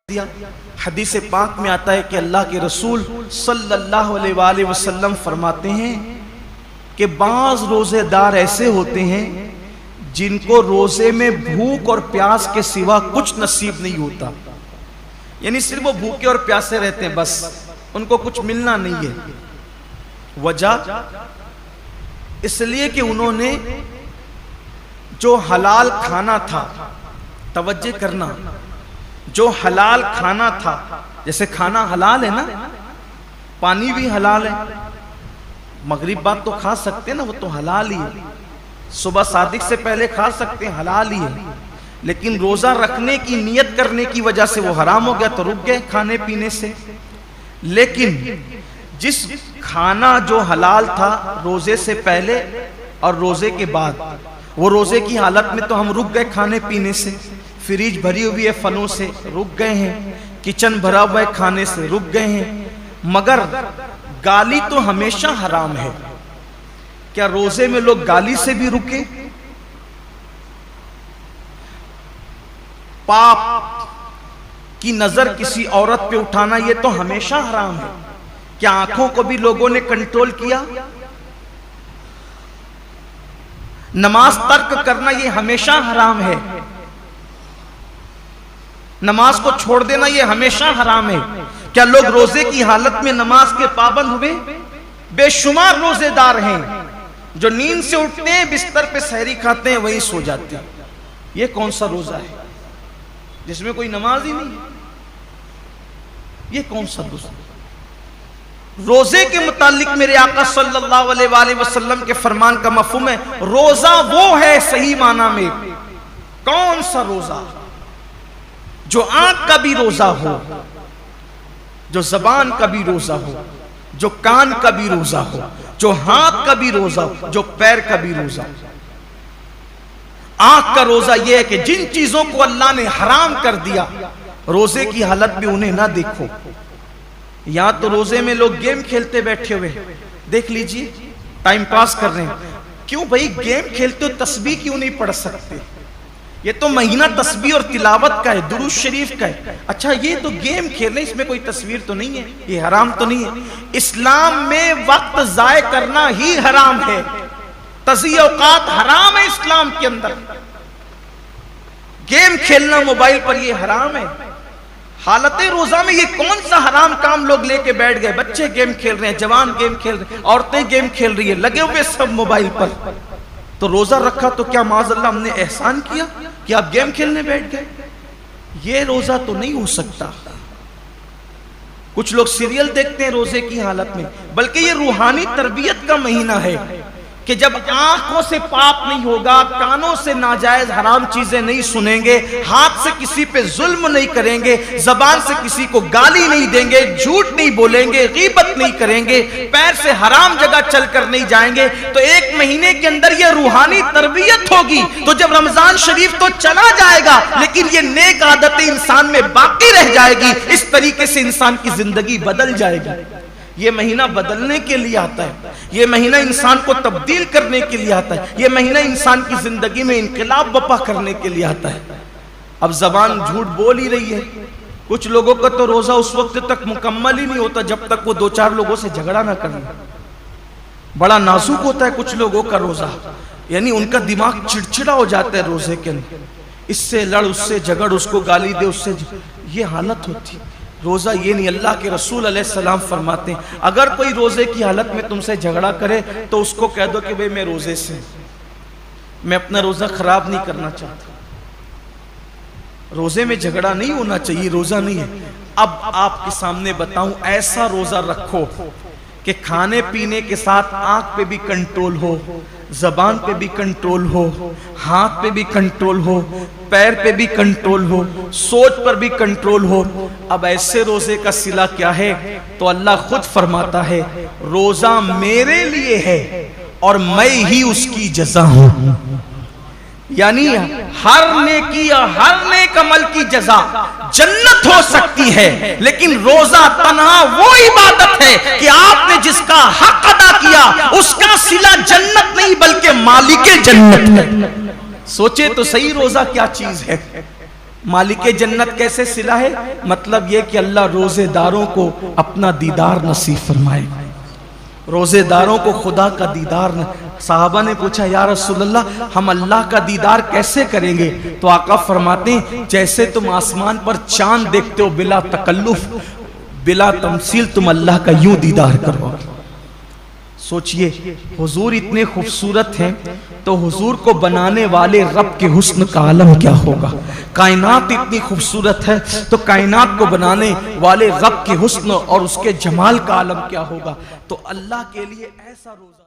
दिया। हदीस पाक में आता है कि अल्लाह के रसूल सल्लल्लाहु अलैहि वसल्लम फरमाते हैं कि बाज रोजेदार ऐसे होते हैं जिनको रोजे में भूख और प्यास के सिवा कुछ नसीब नहीं होता, यानी सिर्फ वो भूखे और प्यासे रहते हैं, बस उनको कुछ मिलना नहीं है। वजह इसलिए कि उन्होंने जो हलाल खाना था, तवज्जो करना, जो हलाल खाना था, जैसे खाना हलाल है ना, पानी भी हलाल है, मगरिब बाद तो खा सकते हैं ना, वो तो हलाल ही है, सुबह सादिक से पहले खा सकते हैं, हलाल ही है। लेकिन रोजा रखने की नियत करने की वजह से वो हराम हो गया तो रुक गए खाने पीने से। लेकिन जिस खाना जो हलाल था रोजे से पहले और रोजे के बाद, वो रोजे की हालत में तो हम रुक गए खाने पीने से, फ्रिज भरी हुई है फलों से, रुक गए हैं, किचन भरा हुआ है खाने से, रुक गए हैं, मगर गाली तो हमेशा हराम है। क्या रोजे में लोग गाली से भी रुके? पाप की नजर किसी औरत पे उठाना ये तो हमेशा हराम है। क्या आंखों को भी लोगों ने कंट्रोल किया? नमाज तर्क करना ये हमेशा हराम है, नमाज को छोड़ देना ये हमेशा हराम है। क्या लोग रोजे की हालत में नमाज के पाबंद हुए? बेशुमार रोजेदार हैं जो नींद से उठते हैं, बिस्तर पे सहरी खाते हैं, वहीं सो जाते हैं। ये कौन सा रोजा है जिसमें कोई नमाज ही नहीं है? ये कौन सा रोजा? रोजे के मुतालिक मेरे आका सल्लल्लाहु अलैहि वसल्लम के फरमान का मफहूम है, रोजा वो है सही माना में। कौन सा रोजा? जो आंख का भी रोजा हो, जो जबान का भी रोजा हो, जो कान का भी रोजा हो, जो हाथ का भी रोजा हो, जो पैर का भी रोजा हो। आंख का रोजा यह है कि जिन चीजों को अल्लाह ने हराम कर दिया, रोजे की हालत में उन्हें ना देखो। यहां तो रोजे में लोग गेम खेलते बैठे हुए, देख लीजिए, टाइम पास कर रहे हैं। क्यों भाई गेम खेलते हो, तस्बीह क्यों नहीं पढ़ सकते? ये तो महीना तस्बीह और तिलावत का है, दुरूद शरीफ का है। अच्छा ये तो गेम खेलने, इसमें कोई तस्वीर तो नहीं है, ये हराम तो नहीं है। इस्लाम में वक्त जाय करना ही हराम है, तज़ीय औकात हराम है इस्लाम के अंदर। गेम खेलना मोबाइल पर ये हराम है। हालते रोजा में ये कौन सा हराम काम लोग लेके बैठ गए? बच्चे गेम खेल रहे हैं, जवान गेम खेल रहे हैं, औरतें गेम खेल रही है, लगे हुए सब मोबाइल पर। तो रोजा रखा तो क्या माज़अल्लाह हमने एहसान किया कि आप गेम खेलने बैठ गए? ये रोजा तो नहीं हो सकता। कुछ लोग सीरियल देखते हैं रोजे की हालत में, बल्कि ये रूहानी तरबियत का महीना है कि जब आंखों से पाप नहीं होगा, कानों से नाजायज हराम चीजें नहीं सुनेंगे, हाथ से किसी पे जुल्म नहीं करेंगे, जबान से किसी को गाली नहीं देंगे, झूठ नहीं बोलेंगे, गीबत नहीं करेंगे, पैर से हराम जगह चलकर नहीं जाएंगे, तो एक महीने के अंदर ये रूहानी तरबियत होगी। तो जब रमजान शरीफ तो चला जाएगा, लेकिन ये नेक आदतें इंसान में बाकी रह जाएगी। इस तरीके से इंसान की जिंदगी बदल जाएगी। ये महीना बदलने के लिए आता है, ये महीना इंसान को तब्दील करने के लिए आता है, ये महीना इंसान की जिंदगी में इनकलाब बपा करने के लिए आता है। अब जबान झूठ बोल ही रही है। कुछ लोगों का तो रोजा उस वक्त तक मुकम्मल ही नहीं होता जब तक वो दो चार लोगों से झगड़ा ना कर ले। बड़ा नाजुक होता है कुछ लोगों का रोजा, यानी उनका दिमाग चिड़चिड़ा हो जाता है रोजे के अंदर, इससे लड़, उससे झगड़, उसको गाली दे, उससे ये हालत होती है। रोजा ये नहीं। अल्लाह के रसूल अलैहिस्सलाम फरमाते हैं, अगर कोई रोजे की हालत में तुमसे झगड़ा करे तो उसको कह दो कि भाई मैं रोजे से, मैं अपना रोजा खराब नहीं करना चाहता। रोजे में झगड़ा नहीं होना चाहिए, रोजा नहीं है। अब आपके सामने बताऊं, ऐसा रोजा रखो कि खाने पीने के साथ आंख पे भी कंट्रोल हो, जबान पे भी कंट्रोल हो, हाथ पे भी कंट्रोल हो, पैर पे भी कंट्रोल हो, सोच पर भी कंट्रोल हो। अब ऐसे रोजे का सिला क्या है? तो अल्लाह खुद फरमाता है, रोजा मेरे लिए है और मैं ही उसकी जज़ा हूं। यानी हर नेकी, हर नेक अमल की जज़ा जन्नत हो सकती है, लेकिन रोजा तन्हा वो इबादत है कि आपने जिसका हक अदा किया उसका सिला जन्नत नहीं बल्कि मालिके जन्नत है। सोचे तो सही रोजा क्या चीज है। मालिक जन्नत कैसे सिला है? मतलब ये कि अल्लाह रोजेदारों को अपना दीदार नसीब फरमाए, रोजेदारों को खुदा का दीदार। साहबा ने पूछा या रसूलल्लाह हम अल्लाह का दीदार कैसे करेंगे? तो आका फरमाते हैं जैसे तुम आसमान पर चांद देखते हो बिला तकल्लुफ बिला तमसील, तुम अल्लाह का यूं दीदार करो। सोचिए हुजूर इतने खूबसूरत हैं तो हुजूर को बनाने वाले रब के हुस्न का आलम क्या होगा। कायनात इतनी खूबसूरत है तो कायनात को बनाने वाले रब के हुस्न और उसके जमाल का आलम क्या होगा। तो अल्लाह के लिए ऐसा रोजा